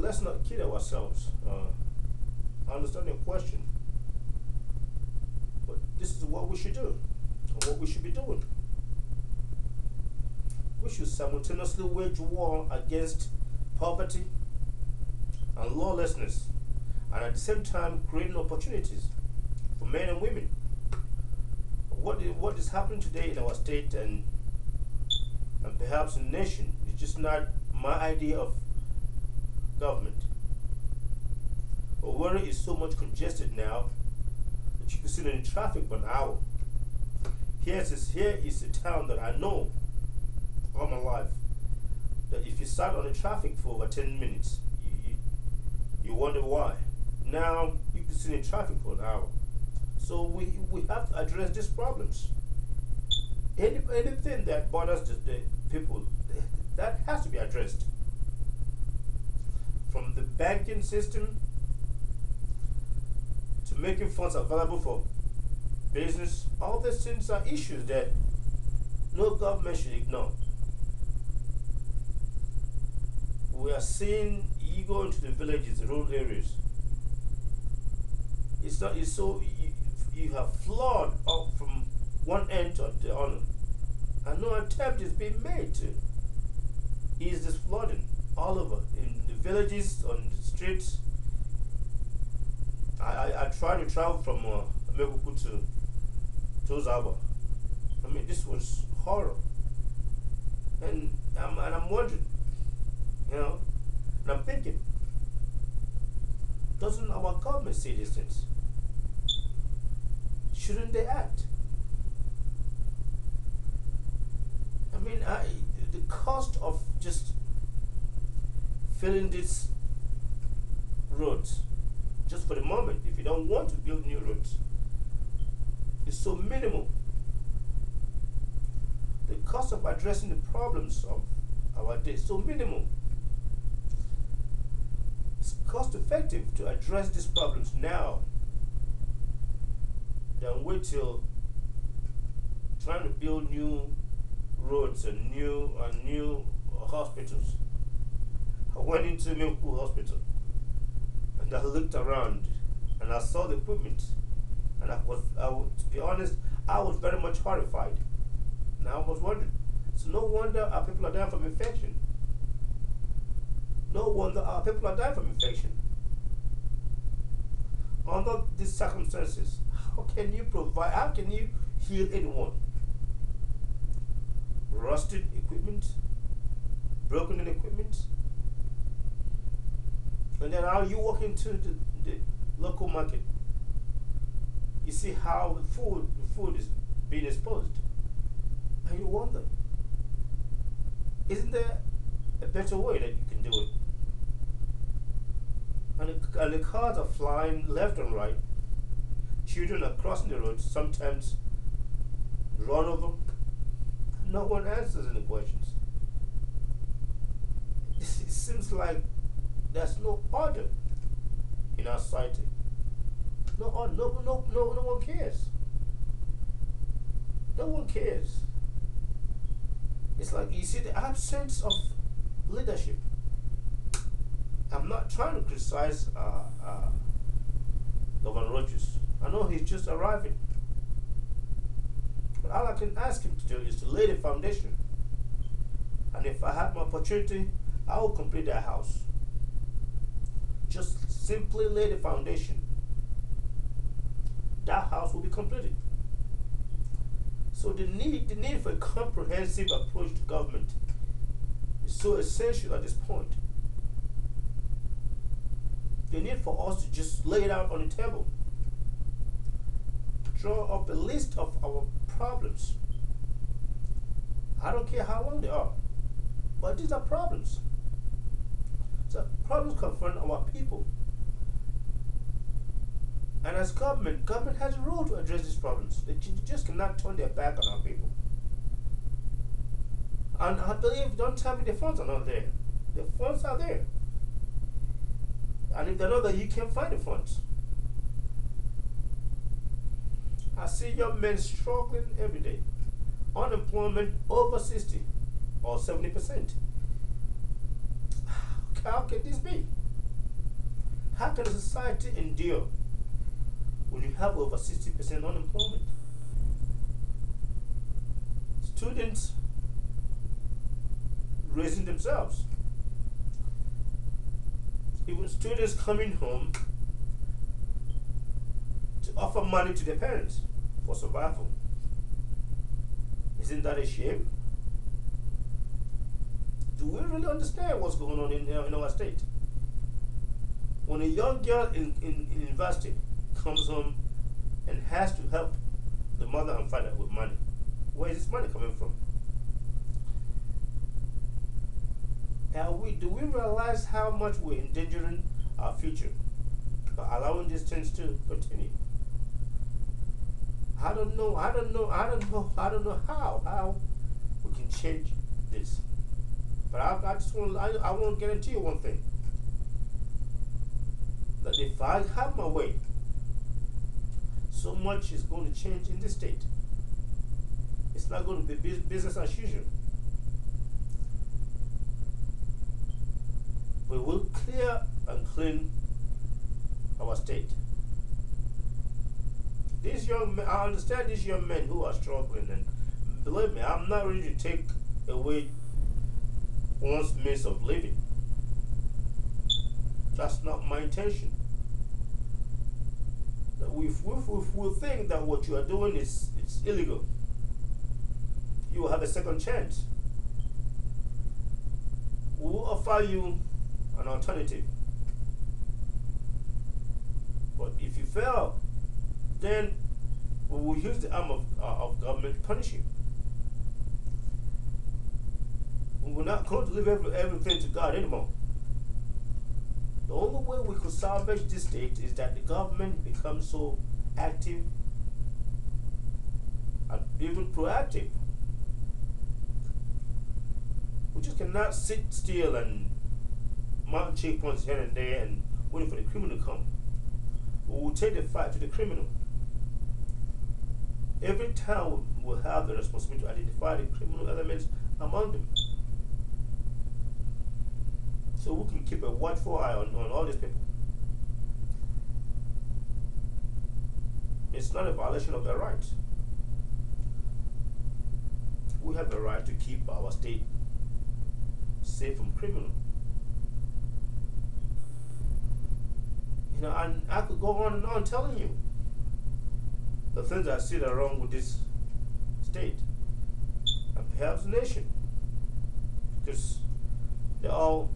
let's not kid ourselves. I understand your question, but this is what we should do, and what we should be doing. We should simultaneously wage war against poverty and lawlessness, and at the same time creating opportunities for men and women. What is happening today in our state and perhaps in the nation is just not my idea of government. Owerri is so much congested now that you can sit in traffic for an hour. Here is a town that I know all my life, that if you sat on the traffic for over 10 minutes, you wonder why. Now you can sit in traffic for an hour. So we have to address these problems. Anything that bothers the people, that has to be addressed. From the banking system to making funds available for business, all these things are issues that no government should ignore. We are seeing, you go into the villages, the rural areas, it's so you have flood up from one end to the other, and no attempt is being made to ease this flooding all over in the villages, on the streets. I tried to travel from Mekuku to Tozawa. I mean, this was horror, and I'm wondering, you know, and I'm thinking, doesn't our government see these things? Shouldn't they act? I mean, the cost of just filling these roads, just for the moment, if you don't want to build new roads, is so minimal. The cost of addressing the problems of our day is so minimal. It's cost effective to address these problems now than wait till trying to build new roads and new hospitals. I went into Milku Hospital and I looked around and I saw the equipment, and to be honest, I was very much horrified. And I was wondering, so no wonder our people are dying from infection. No wonder our people are dying from infection. Under these circumstances, how can you heal anyone? Rusted equipment, broken equipment, and then how you walk into the local market, you see how the food is being exposed, and you wonder, isn't there a better way that you can do it? And the cars are flying left and right. Children are crossing the road, sometimes run over. No one answers any questions. It seems like there's no order in our society. No one cares. No one cares. It's like you see the absence of leadership. I'm not trying to criticize Governor Rogers. I know he's just arriving. But all I can ask him to do is to lay the foundation. And if I have my opportunity, I will complete that house. Just simply lay the foundation. That house will be completed. So the need for a comprehensive approach to government is so essential at this point. The need for us to just lay it out on the table. Draw up a list of our problems. I don't care how long they are, but these are problems. So problems confront our people. And as government has a role to address these problems. They just cannot turn their back on our people. And I believe, don't tell me the funds are not there. The funds are there. And if they're not there, you can find the funds. I see young men struggling every day. Unemployment over 60 or 70%. How can this be? How can a society endure when you have over 60% unemployment? Students raising themselves. Even students coming home to offer money to their parents for survival. Isn't that a shame? Do we really understand what's going on in our state? When a young girl in university comes home and has to help the mother and father with money, where is this money coming from? Do we realize how much we're endangering our future by allowing these things to continue? I don't know how we can change this. But I want to guarantee you one thing. That if I have my way, so much is going to change in this state. It's not going to be business as usual. We will clear and clean our state. These young men, I understand these young men who are struggling, and believe me, I'm not ready to take away one's means of living. That's not my intention. That we think that what you are doing is illegal, you will have a second chance. We will offer you an alternative. But if you fail, then we will use the arm of government to punish you. We're not going to leave everything to God anymore. The only way we could salvage this state is that the government becomes so active and even proactive. We just cannot sit still and mount checkpoints here and there and waiting for the criminal to come. We will take the fight to the criminal. Every town will have the responsibility to identify the criminal elements among them. So we can keep a watchful eye on all these people. It's not a violation of their rights. We have the right to keep our state safe from criminal. And I could go on and on telling you the things I see that are wrong with this state and perhaps the nation, because they're all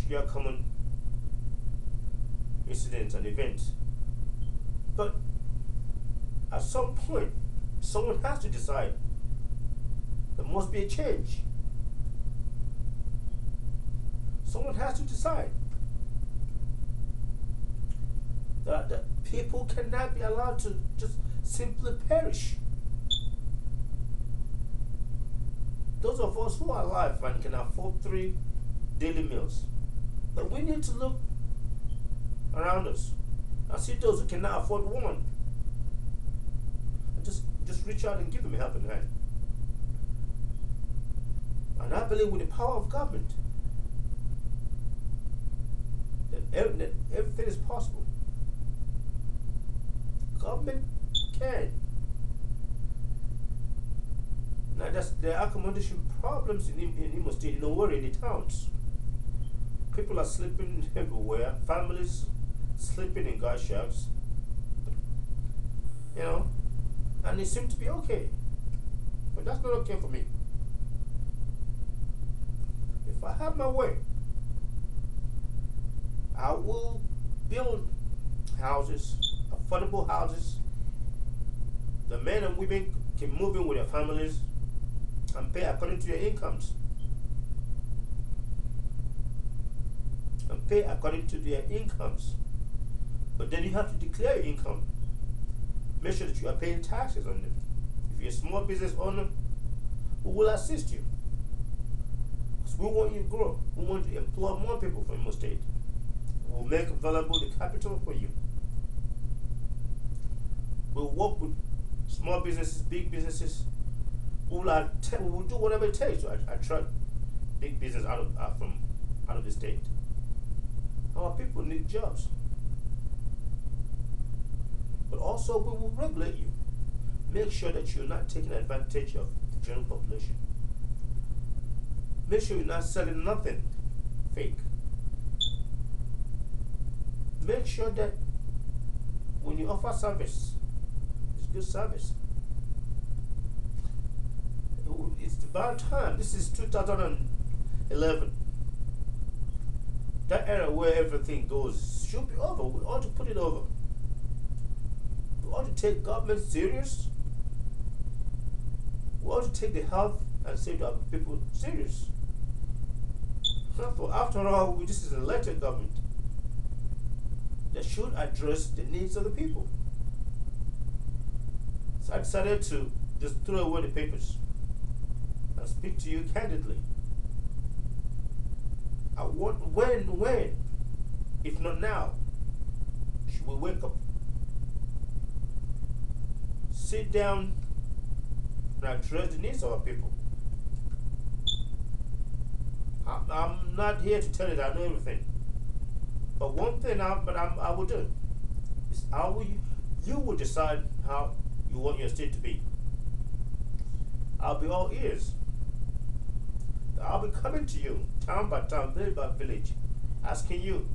share common incidents and events. But at some point, someone has to decide. There must be a change. Someone has to decide that people cannot be allowed to just simply perish. Those of us who are alive and can afford 3 daily meals, but we need to look around us and see those who cannot afford one, and just reach out and give them a helping hand. And I believe with the power of government that everything is possible. Government can. Now there are accommodation problems in Imo State, nowhere in the towns. People are sleeping everywhere. Families sleeping in guard shacks. And it seems to be okay. But that's not okay for me. If I have my way, I will build houses, affordable houses. The men and women can move in with their families and pay according to their incomes. And pay according to their incomes. But then you have to declare your income. Make sure that you are paying taxes on them. If you're a small business owner, we will assist you. Because we want you to grow. We want to employ more people from your state. We'll make available the capital for you. We'll work with small businesses, big businesses. We'll do whatever it takes to attract big business out of the state. Our people need jobs. Also, we will regulate you. Make sure that you're not taking advantage of the general population. Make sure you're not selling nothing fake. Make sure that when you offer service, it's good service. It's about time. This is 2011. That era where everything goes should be over. We ought to put it over. We ought to take government serious. We ought to take the health and safety of people serious. After all, this is an elected government that should address the needs of the people. So I decided to just throw away the papers and speak to you candidly. I want, when, if not now, should we wake up, sit down, and address the needs of our people? I'm not here to tell you that I know everything, but one thing I will do is you will decide how you want your state to be. I'll be all ears. I'll be coming to you town by town, village by village, asking you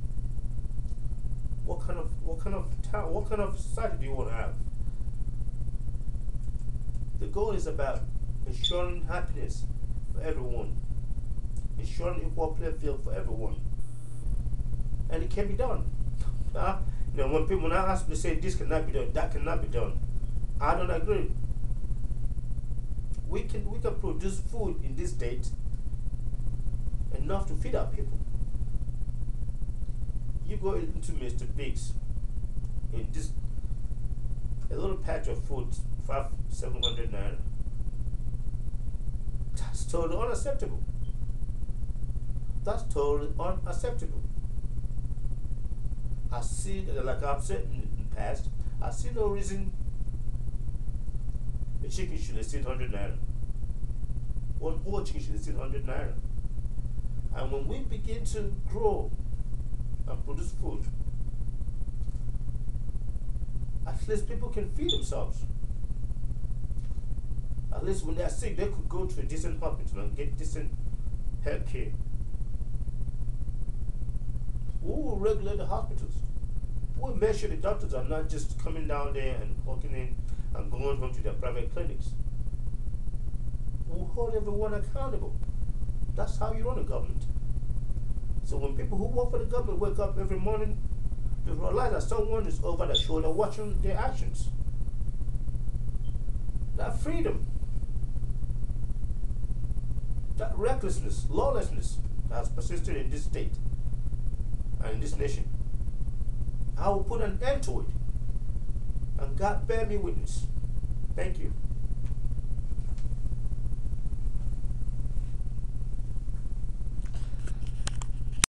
what kind of society do you want to have. The goal is about ensuring happiness for everyone, ensuring equal playing field for everyone, and it can be done. When I ask them to say this cannot be done, that cannot be done, I don't agree. We can produce food in this state enough to feed our people. You go into Mr. Biggs in this a little patch of food, 700 naira. That's totally unacceptable. That's totally unacceptable. I see, like I've said in the past, I see no reason the chicken should exceed 100 naira. One whole chicken should exceed 100 naira. And when we begin to grow and produce food, at least people can feed themselves. At least when they're sick, they could go to a decent hospital and get decent health care. We will regulate the hospitals. We'll make sure the doctors are not just coming down there and walking in and going home to their private clinics. We'll hold everyone accountable. That's how you run a government. So when people who work for the government wake up every morning, they realize that someone is over their shoulder watching their actions. That freedom, that recklessness, lawlessness that has persisted in this state and in this nation, I will put an end to it. And God bear me witness. Thank you.